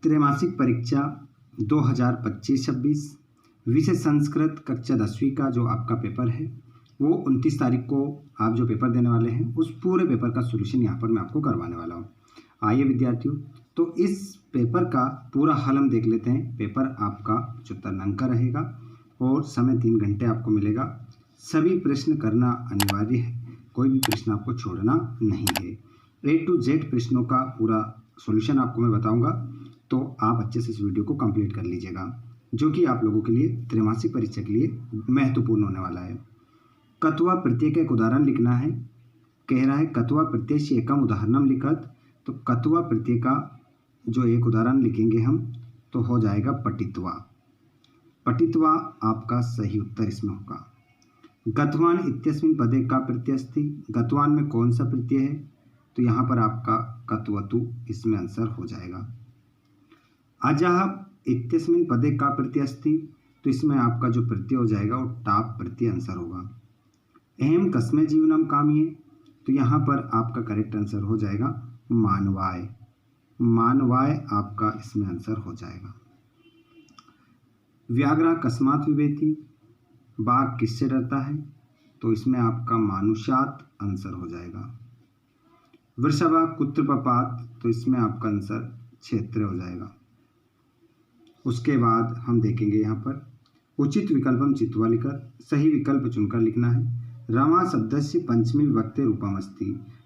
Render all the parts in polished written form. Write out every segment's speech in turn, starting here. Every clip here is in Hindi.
त्रैमासिक परीक्षा 2025-26 विषय संस्कृत कक्षा 10वीं का जो आपका पेपर है वो 29 तारीख को आप जो पेपर देने वाले हैं उस पूरे पेपर का सोल्यूशन यहाँ पर मैं आपको करवाने वाला हूँ। आइए विद्यार्थियों, तो इस पेपर का पूरा हल हम देख लेते हैं। पेपर आपका 75 अंक का रहेगा और समय 3 घंटे आपको मिलेगा। सभी प्रश्न करना अनिवार्य है, कोई भी प्रश्न आपको छोड़ना नहीं है। A to Z प्रश्नों का पूरा सॉल्यूशन आपको मैं बताऊंगा, तो आप अच्छे से इस वीडियो को कंप्लीट कर लीजिएगा, जो कि आप लोगों के लिए त्रैमासिक परीक्षा के लिए महत्वपूर्ण होने वाला है। कत्वा प्रत्यय का एक उदाहरण लिखना है। कह रहा है कत्वा प्रत्यय से एकम उदाहरणम लिखत, तो कत्वा प्रत्यय का जो एक उदाहरण लिखेंगे हम तो हो जाएगा पठित्वा। पठित्वा आपका सही उत्तर इसमें होगा। गतवान इत्यस्मिन् पदे का प्रत्यय अस्ति, गतवान में कौन सा प्रत्यय है, तो यहाँ पर आपका कत्वतु इसमें आंसर हो जाएगा। अजः इत्यस्मिन् पदे का प्रत्यय अस्ति, तो इसमें आपका जो प्रत्यय हो जाएगा वो टाप प्रत्यय आंसर होगा। अहम कस्मै जीवनम काम्ये, तो यहाँ पर आपका करेक्ट आंसर हो जाएगा मानवाय। मानवाय आपका इसमें आंसर हो जाएगा। व्याघ्र कस्मात् विवेति, बाघ किससे डरता है, तो इसमें आपका मानुषात आंसर हो जाएगा। वृषभ कुत्र पपात, तो इसमें आपका आंसर क्षेत्र हो जाएगा। उसके बाद हम देखेंगे यहाँ पर उचित विकल्पम चित्वा लिखत, सही विकल्प चुनकर लिखना है। रमा शब्द से पंचमी विभक्ति रूपम अस्ति,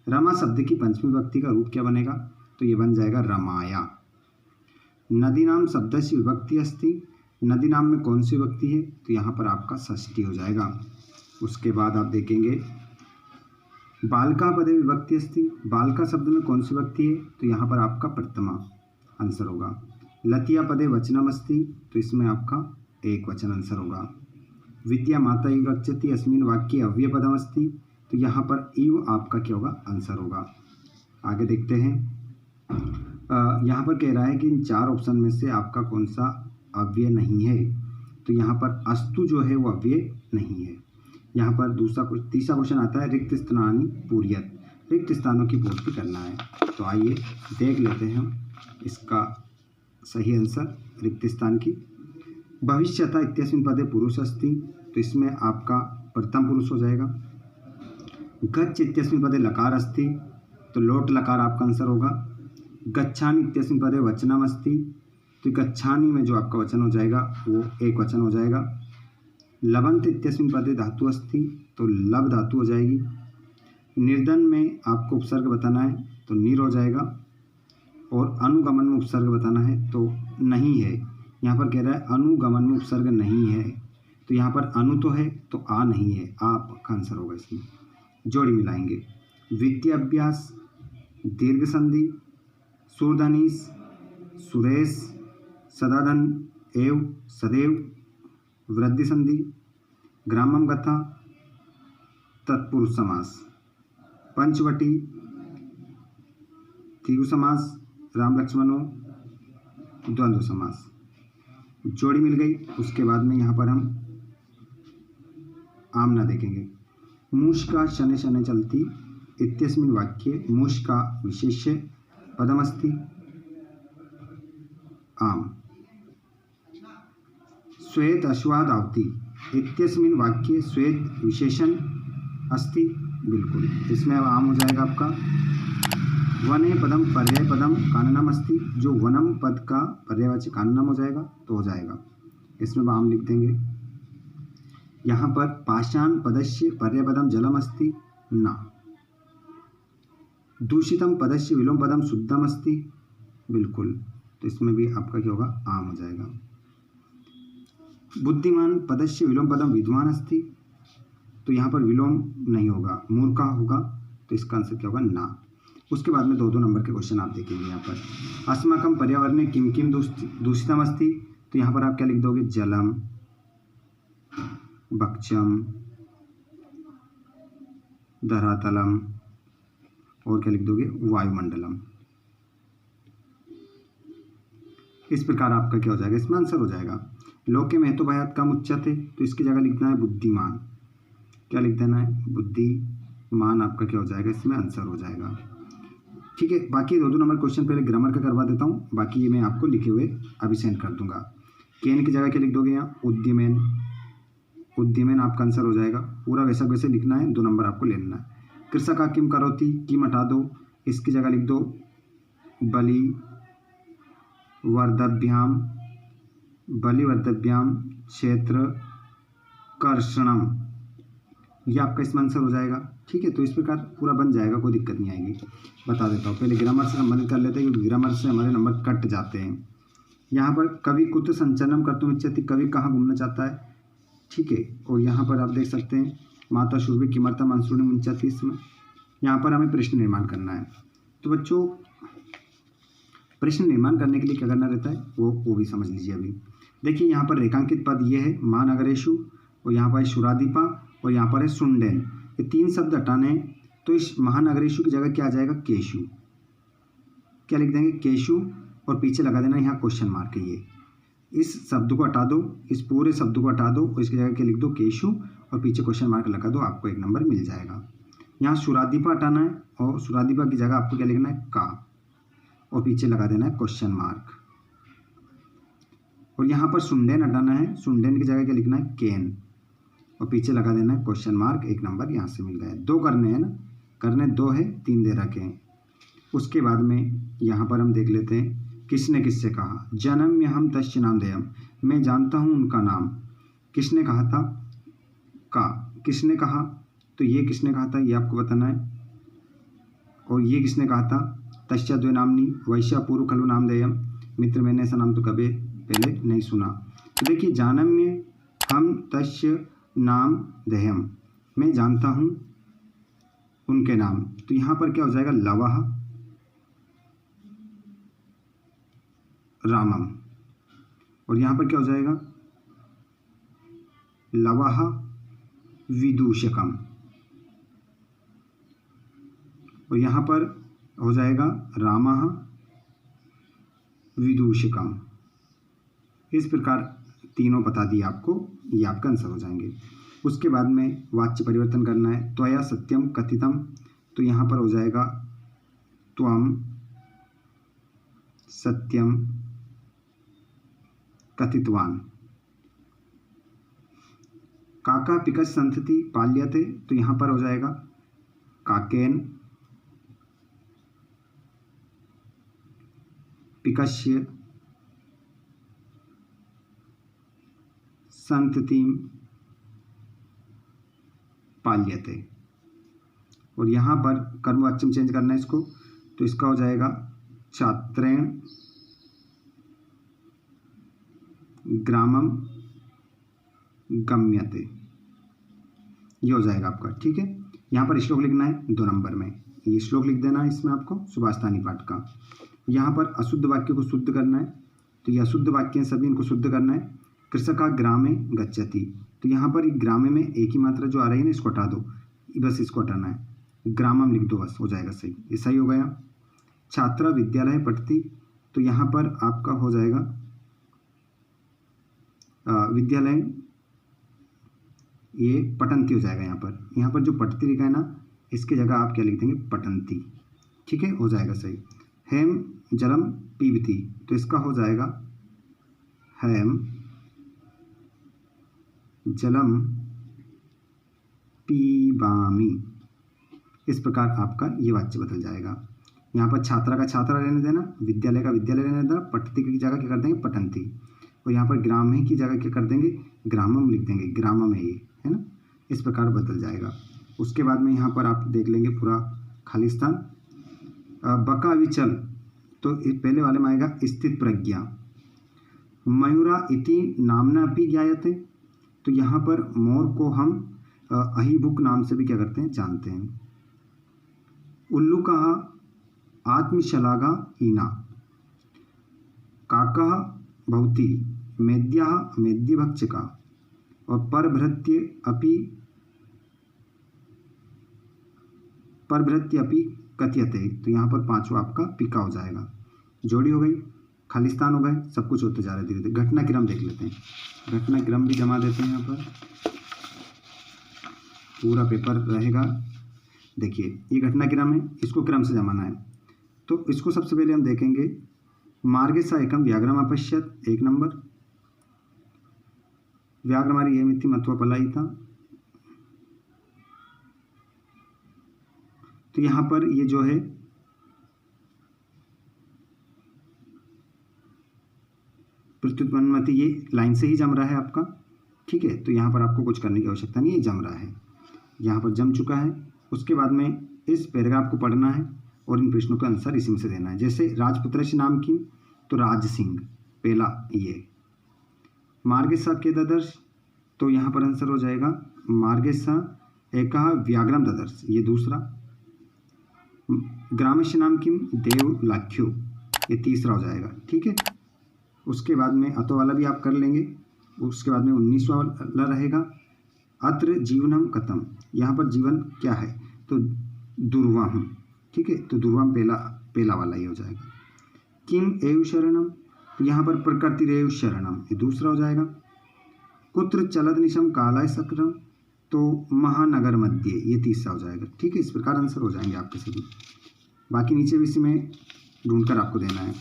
रमा शब्द की पंचमी विभक्ति का रूप क्या बनेगा, तो ये बन जाएगा रमाया। नदी नाम शब्द से विभक्ति अस्ति, नदी नाम में कौन सी विभक्ति है, तो यहाँ पर आपका षष्ठी हो जाएगा। उसके बाद आप देखेंगे बालका पदे विभक्ति अस्ति, बालका शब्द में कौन सी विभक्ति है, तो यहाँ पर आपका प्रथमा आंसर होगा। लतिया पदे वचनम अस्ति, तो इसमें आपका एक वचन आंसर होगा। विद्या माता इव रक्षति अस्मिन् वाक्ये अव्यय पदम अस्ति, तो यहाँ पर इव आपका क्या होगा, आंसर होगा। आगे देखते हैं। यहाँ पर कह रहा है कि इन 4 ऑप्शन में से आपका कौन सा अव्यय नहीं है, तो यहाँ पर अस्तु जो है वो अव्यय नहीं है। यहाँ पर तीसरा क्वेश्चन आता है रिक्त स्थानानि पूर्यत, रिक्त स्थानों की पूर्ति करना है। तो आइए देख लेते हैं हम इसका सही आंसर रिक्त स्थान की। भविष्यता इत्यस्मिन् पदे पुरुष अस्ति, तो इसमें आपका प्रथम पुरुष हो जाएगा। गच्छ इत्यस्मिन् पदे लकार अस्ति, तो लोट लकार आपका आंसर होगा। गच्छामि इत्यस्मिन् पदे वचनम अस्ति, तो गच्छामि में जो आपका वचन हो जाएगा वो एक वचन हो जाएगा। लबंत इत्यस्मिन् पदे धातु अस्ति, तो लब धातु हो जाएगी। निर्धन में आपको उपसर्ग बताना है तो निर हो जाएगा, और अनुगमन में उपसर्ग बताना है तो नहीं है। यहाँ पर कह रहा है अनुगमन में उपसर्ग नहीं है, तो यहाँ पर अनु तो है तो आ नहीं है, आप का आंसर होगा। इसमें जोड़ी मिलाएंगे। विद्याभ्यास, दीर्घ संधि, सूर्धनीश, सुरेश, सदाधन एव सदैव, वृद्धि संधि, ग्रामम गथा, तत्पुरुष समास, पंचवटी, तिगु समास, राम लक्ष्मणों, द्वंद्व समास। जोड़ी मिल गई। उसके बाद में यहाँ पर हम आमना देखेंगे। मूषका शनै शनै चलती इत्यस्मिन् वाक्ये मूषका विशेष्य पदमस्ति आम। श्वेत अश्वा धावती इत्यस्मिन् वाक्ये श्वेत विशेषण अस्ति, बिल्कुल इसमें अब आम हो जाएगा आपका। वने पदम पर्याय पदम काननम अस्ति, जो वनम पद का पर्यायवाची काननम हो जाएगा तो हो जाएगा, इसमें आम लिख देंगे। यहाँ पर पाषाण पदस्य पर्याय पदम जलम अस्ति न। दूषितम पदस्य विलोम पदम शुद्धम अस्ति, बिल्कुल, तो इसमें भी आपका क्या होगा, आम हो जाएगा। बुद्धिमान पदस्य विलोम पदम विद्वान अस्ति, तो यहाँ पर विलोम नहीं होगा, मूर्खा होगा, तो इसका आंसर क्या होगा, ना। उसके बाद में 2-2 नंबर के क्वेश्चन आप देखेंगे। यहाँ पर अस्माकं पर्यावरणे किम किम दूषितम अस्ति, तो यहाँ पर आप क्या लिख दोगे, जलम, भक्षम, धरातलम, और क्या लिख दोगे, वायुमंडलम। इस प्रकार आपका क्या हो जाएगा, इसमें आंसर हो जाएगा। लोके महतो भयात कम उच्चते, तो इसकी जगह लिखना है बुद्धिमान। क्या लिख देना है, बुद्धिमान आपका क्या हो जाएगा, इसमें आंसर हो जाएगा। ठीक है। बाकी 2-2 नंबर क्वेश्चन पहले ग्रामर का करवा देता हूँ, बाकी ये मैं आपको लिखे हुए अभी सेंड कर दूंगा। केन की जगह क्या लिख दोगे यहाँ, उद्यमेन, उद्यमेन आपका आंसर हो जाएगा। पूरा वैसा वैसे लिखना है, 2 नंबर आपको ले लेना है। कृषका किम करोति, किम हटा दो, इसकी जगह लिख दो बलि वर्धभ्याम, बलिवर्धभ्याम क्षेत्र कर्षणम, ये आपका इसमें आंसर हो जाएगा। ठीक है, तो इस प्रकार पूरा बन जाएगा, कोई दिक्कत नहीं आएगी। बता देता हूँ, पहले ग्रामर से संबंधित कर लेते हैं क्योंकि ग्रामर से हमारे नंबर कट जाते हैं। यहाँ पर कवि कुत्र संचलनम कर्तुम इच्छति, कवि कहाँ घूमना चाहता है। ठीक है, और यहाँ पर आप देख सकते हैं माता शूरवी किमर्थम अंशुनि मुंचति, इसमें यहाँ पर हमें प्रश्न निर्माण करना है। तो बच्चों प्रश्न निर्माण करने के लिए क्या करना रहता है वो भी समझ लीजिए। अभी देखिए यहाँ पर रेखांकित पद ये है महानगरेशु, और यहाँ पर है शुरादीपा, और यहाँ पर है सुंडेन। ये 3 शब्द हटाने हैं, तो इस महानगरेशु की जगह क्या आ जाएगा, केशु। क्या लिख देंगे, केशु, और पीछे लगा देना यहाँ क्वेश्चन मार्क है। ये इस शब्द को हटा दो, इस पूरे शब्द को हटा दो, और इसकी जगह क्या लिख दो, केशु, और पीछे क्वेश्चन मार्क लगा दो, आपको 1 नंबर मिल जाएगा। यहाँ शुरादीपा हटाना है, और शुरादीपा की जगह आपको क्या लिखना है, का, और पीछे लगा देना है क्वेश्चन मार्क। और यहाँ पर सुंडेन हटाना है, सुंडेन की जगह क्या लिखना है, केन, और पीछे लगा देना है क्वेश्चन मार्क। 1 नंबर यहाँ से मिल गया। 2 करने हैं ना, करने 2 है, 3 दे रखे हैं। उसके बाद में यहाँ पर हम देख लेते हैं किसने किससे कहा, जन्म में हम तस्य नाम देयम, मैं जानता हूँ उनका नाम। किसने कहा था, का, किसने कहा, तो ये किसने कहा था ये आपको बताना है। और ये किसने कहा था, तस्य द्वे नामनी वैश्य पूर्व खलु नाम देयम, मित्र मैंने ऐसा नाम तो कभी पहले नहीं सुना। तो देखिए जानम में हम तस्य नाम देयम, मैं जानता हूँ उनके नाम, तो यहाँ पर क्या हो जाएगा, लवः रामम, और यहाँ पर क्या हो जाएगा, लवः विदूषकम, और यहाँ पर हो जाएगा रामः विदूषकम। इस प्रकार तीनों बता दिए आपको, ये आपका आंसर हो जाएंगे। उसके बाद में वाच्य परिवर्तन करना है, त्वया सत्यम कथितम, तो यहाँ पर हो जाएगा त्वम सत्यम कथितवान। काका पिकस संतति पाल्यते, तो यहाँ पर हो जाएगा काकेन पिकस्य संततिम पाल्यते, और यहाँ पर कर्मवाच्य में चेंज करना है इसको, तो इसका हो जाएगा छात्रेण ग्रामम गम्यते, ये हो जाएगा आपका। ठीक है, यहाँ पर श्लोक लिखना है 2 नंबर में, ये श्लोक लिख देना है इसमें आपको सुभाषतानी पाठ का। यहाँ पर अशुद्ध वाक्य को शुद्ध करना है, तो ये अशुद्ध वाक्य हैं सभी, इनको शुद्ध करना है। कृषका ग्रामे गच्छति, तो यहाँ पर ग्रामे में एक ही मात्रा जो आ रही है ना, इसको हटा दो, बस इसको हटाना है, ग्रामम लिख दो, बस हो जाएगा सही, ये सही हो गया। छात्रा विद्यालय पठति, तो यहाँ पर आपका हो जाएगा विद्यालय, ये पठन्ति हो जाएगा। यहाँ पर जो पठती लिखा है ना, इसकी जगह आप क्या लिख देंगे, पठन्ति। ठीक है, हो जाएगा सही। हेम जलम पीबती, तो इसका हो जाएगा हेम जलम पीबामी। इस प्रकार आपका ये वाक्य बदल जाएगा। यहाँ पर छात्रा का छात्रा रहने देना, विद्यालय का विद्यालय रहने देना, पठती की जगह क्या कर देंगे, पठन्ति, और यहाँ पर ग्रामे की जगह क्या कर देंगे, ग्रामम लिख देंगे, ग्रामम है ये, है ना, इस प्रकार बदल जाएगा। उसके बाद में यहाँ पर आप देख लेंगे पूरा खालिस्तान। बका विचल, तो पहले वाले में आएगा स्थित प्रज्ञा। मयूरा इति नामना भी ज्ञायते, तो यहाँ पर मोर को हम अहिबुक नाम से भी क्या करते हैं, जानते हैं। उल्लू कहा आत्मशलाघा हीना, काका भवती मेद्या मेद्यभक्षका, और परभृत्य अपि कथ्यते, तो यहाँ पर 5वां आपका पिका हो जाएगा। जोड़ी हो गई, खालिस्तान हो गए, सब कुछ होते जा रहे धीरे धीरे। घटनाक्रम देख लेते हैं, घटनाक्रम भी जमा देते हैं, यहाँ पर पूरा पेपर रहेगा। देखिए ये घटनाक्रम है, इसको क्रम से जमाना है। तो इसको सबसे पहले हम देखेंगे। मार्गे सा एकम व्याघ्रम अपश्यत, 1 नंबर। व्याघ्र हमारी ये मिथि मत्वा पलायिता। तो यहां पर ये जो है प्रत्युत्पन्नमति, ये लाइन से ही जम रहा है आपका, ठीक है। तो यहाँ पर आपको कुछ करने की आवश्यकता नहीं है, जम रहा है, यहाँ पर जम चुका है। उसके बाद में इस पैराग्राफ को पढ़ना है और इन प्रश्नों का आंसर इसी में से देना है। जैसे राजपुत्र से नाम की, तो राज सिंह पहला ये। मार्गेसा के ददर्श, तो यहाँ पर आंसर हो जाएगा मार्गेसा एक व्याघ्रम ददर्श, ये दूसरा। ग्रामस्य नाम किम, देव लाख्यो, ये तीसरा हो जाएगा, ठीक है। उसके बाद में अतो वाला भी आप कर लेंगे। उसके बाद में 19वां वाला रहेगा, अत्र जीवनम कथम, यहाँ पर जीवन क्या है, तो दुर्वाहम, ठीक है। तो दुर्वाहम पहला वाला ही हो जाएगा। किम एव शरणम, तो यहाँ पर प्रकृतिरेव शरणम, ये दूसरा हो जाएगा। कुत्र चलद निशम कालाय सक्रम, तो महानगर मध्य, ये तीसरा हो जाएगा, ठीक है। इस प्रकार आंसर हो जाएंगे आपके सभी। बाकी नीचे भी इसी में ढूंढकर आपको देना है।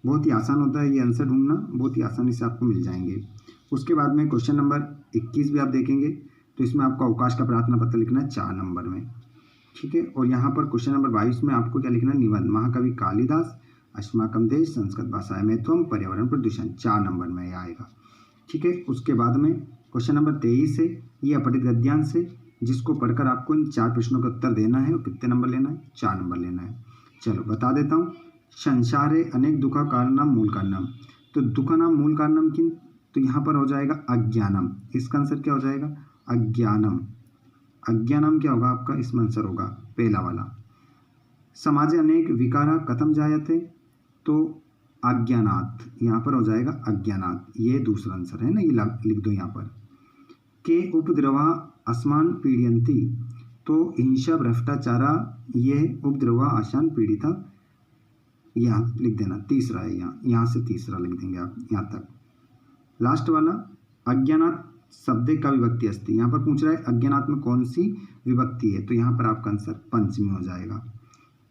बहुत ही आसान होता है ये आंसर ढूंढना, बहुत ही आसानी से आपको मिल जाएंगे। उसके बाद में क्वेश्चन नंबर 21 भी आप देखेंगे, तो इसमें आपको अवकाश का प्रार्थना पत्र लिखना है 4 नंबर में, ठीक है। और यहाँ पर क्वेश्चन नंबर 22 में आपको क्या लिखना है, निबंध महाकवि कालिदास अस्माकम देश संस्कृत भाषा में त्वम पर्यावरण प्रदूषण, 4 नंबर में यह आएगा, ठीक है। उसके बाद में क्वेश्चन नंबर 23 है, ये अपठित गद्यांश है, जिसको पढ़कर आपको इन 4 प्रश्नों का उत्तर देना है। और कितने नंबर लेना है, 4 नंबर लेना है। चलो बता देता हूँ। संसारे अनेक दुखा कारणम मूल कारणम, तो दुखा नाम मूल कारणम किन, तो यहाँ पर हो जाएगा अज्ञानम, इसका आंसर क्या हो जाएगा, अज्ञानम। अज्ञानम क्या होगा आपका, इसमें आंसर होगा पहला वाला। समाजे अनेक विकारा कथम जायते, तो अज्ञानात, यहाँ पर हो जाएगा अज्ञानात, ये दूसरा आंसर है ना, ये लिख दो यहाँ पर। के उपद्रवा अस्मान पीड़यंती, तो हिंसा भ्रष्टाचारा ये उपद्रवा आसान पीड़िता, यहाँ लिख देना, तीसरा है, यहाँ से तीसरा लिख देंगे आप यहाँ तक। लास्ट वाला अज्ञानात शब्द का विभक्ति अस्ति, यहाँ पर पूछ रहा है अज्ञानात में कौन सी विभक्ति है, तो यहाँ पर आपका आंसर पंचमी हो जाएगा,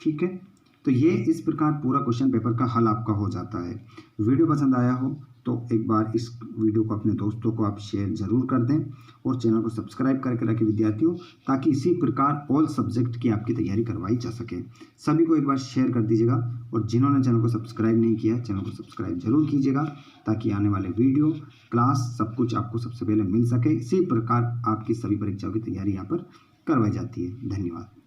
ठीक है। तो ये इस प्रकार पूरा क्वेश्चन पेपर का हल आपका हो जाता है। वीडियो पसंद आया हो तो एक बार इस वीडियो को अपने दोस्तों को आप शेयर जरूर कर दें और चैनल को सब्सक्राइब करके रखें विद्यार्थियों, ताकि इसी प्रकार ऑल सब्जेक्ट की आपकी तैयारी करवाई जा सके। सभी को एक बार शेयर कर दीजिएगा और जिन्होंने चैनल को सब्सक्राइब नहीं किया चैनल को सब्सक्राइब जरूर कीजिएगा, ताकि आने वाले वीडियो क्लास सब कुछ आपको सबसे पहले मिल सके। इसी प्रकार आपकी सभी परीक्षाओं की तैयारी यहाँ पर करवाई जाती है। धन्यवाद।